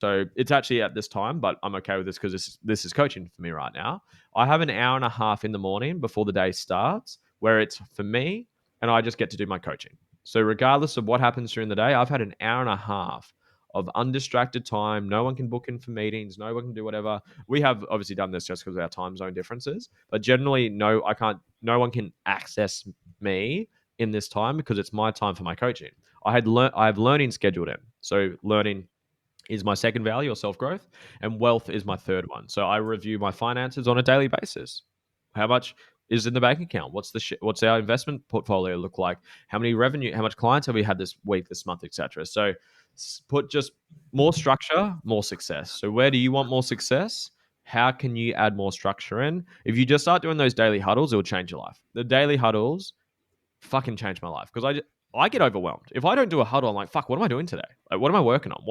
So it's actually at this time, but I'm okay with this because this is coaching for me right now. I have an hour and a half in the morning before the day starts where it's for me and I just get to do my coaching. So regardless of what happens during the day, I've had an hour and a half of undistracted time. No one can book in for meetings. No one can do whatever. We have obviously done this just because of our time zone differences, but generally, no, I can't. No one can access me in this time because it's my time for my coaching. I have learning scheduled in. So learning is my second value or self growth, and wealth is my third one. So I review my finances on a daily basis. How much is in the bank account? What's our investment portfolio look like? How many revenue? How much clients have we had this week, this month, etc. So put just more structure, more success. So where do you want more success? How can you add more structure in? If you just start doing those daily huddles, it will change your life. The daily huddles fucking changed my life because I get overwhelmed. If I don't do a huddle, I'm like, fuck, what am I doing today? Like, what am I working on?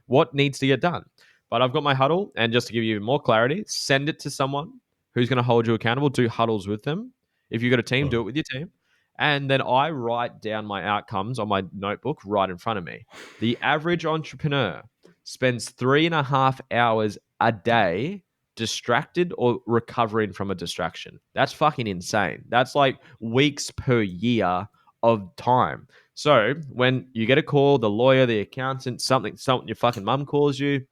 What needs to get done? But I've got my huddle, and just to give you even more clarity, send it to someone who's going to hold you accountable. Do huddles with them. If you've got a team, do it with your team. And then I write down my outcomes on my notebook right in front of me. The average entrepreneur spends 3.5 hours a day distracted or recovering from a distraction. That's fucking insane. That's like weeks per year of time. So when you get a call, the lawyer, the accountant, something your fucking mum calls you,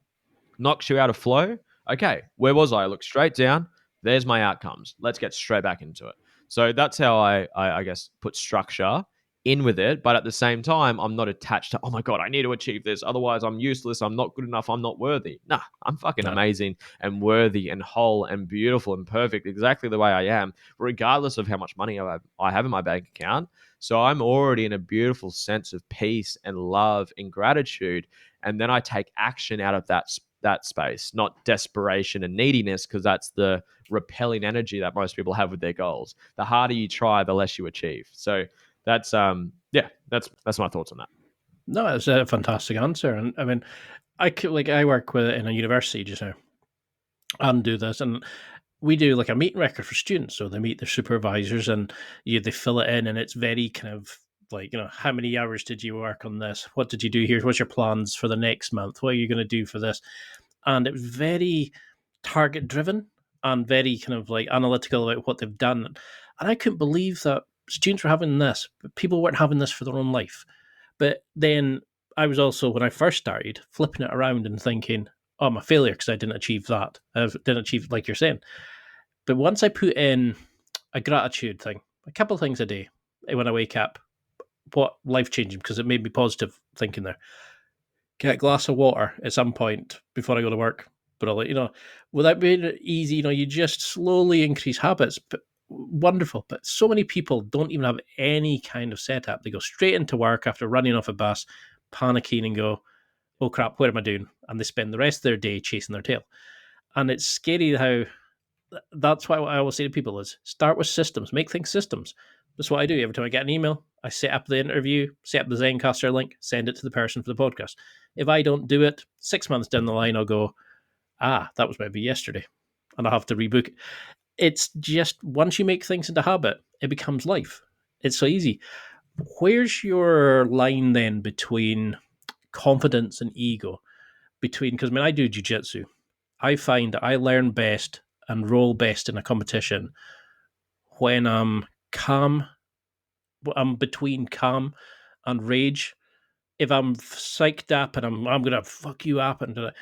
knocks you out of flow. Okay, where was I? Look straight down. There's my outcomes. Let's get straight back into it. So that's how I guess put structure in with it, but at the same time, I'm not attached to, oh my God, I need to achieve this. Otherwise, I'm useless. I'm not good enough. I'm not worthy. Nah, I'm fucking No. amazing and worthy and whole and beautiful and perfect, exactly the way I am, regardless of how much money I have in my bank account. So I'm already in a beautiful sense of peace and love and gratitude. And then I take action out of that space, not desperation and neediness, because that's the repelling energy that most people have with their goals. The harder you try, the less you achieve. So that's yeah, that's my thoughts on that. No, that's a fantastic answer. And I mean, I work with in a university just now and do this, and we do like a meeting record for students. So they meet their supervisors, and they fill it in, and it's very kind of like, how many hours did you work on this? What did you do here? What's your plans for the next month? What are you going to do for this? And it was very target driven and very kind of like analytical about what they've done. And I couldn't believe that students were having this, but people weren't having this for their own life. But then I was also, when I first started, flipping it around and thinking, oh, I'm a failure because I didn't achieve that. I didn't achieve, like you're saying. But once I put in a gratitude thing, a couple of things a day when I wake up, what life changing, because it made me positive thinking there. Get a glass of water at some point before I go to work. But I'll let you know, without being easy, you just slowly increase habits. But wonderful. But so many people don't even have any kind of setup. They go straight into work after running off a bus, panicking and go, oh crap, what am I doing? And they spend the rest of their day chasing their tail. And it's scary how that's why what I always say to people is start with systems, make things systems. That's what I do. Every time I get an email, I set up the interview, set up the Zencaster link, send it to the person for the podcast. If I don't do it, 6 months down the line, I'll go, that was maybe yesterday, and I'll have to rebook it. It's just once you make things into habit, it becomes life. It's so easy. Where's your line then between confidence and ego? Because I do jujitsu. I find that I learn best and roll best in a competition when I'm calm. I'm between calm and rage. If I'm psyched up and I'm gonna fuck you up and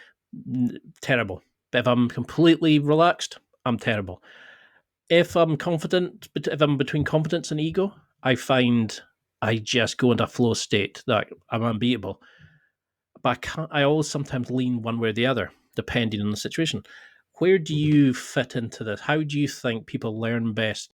terrible. But if I'm completely relaxed, I'm terrible. If I'm confident, but if I'm between confidence and ego, I find I just go into a flow state that I'm unbeatable. But I can't. I always sometimes lean one way or the other, depending on the situation. Where do you fit into this? How do you think people learn best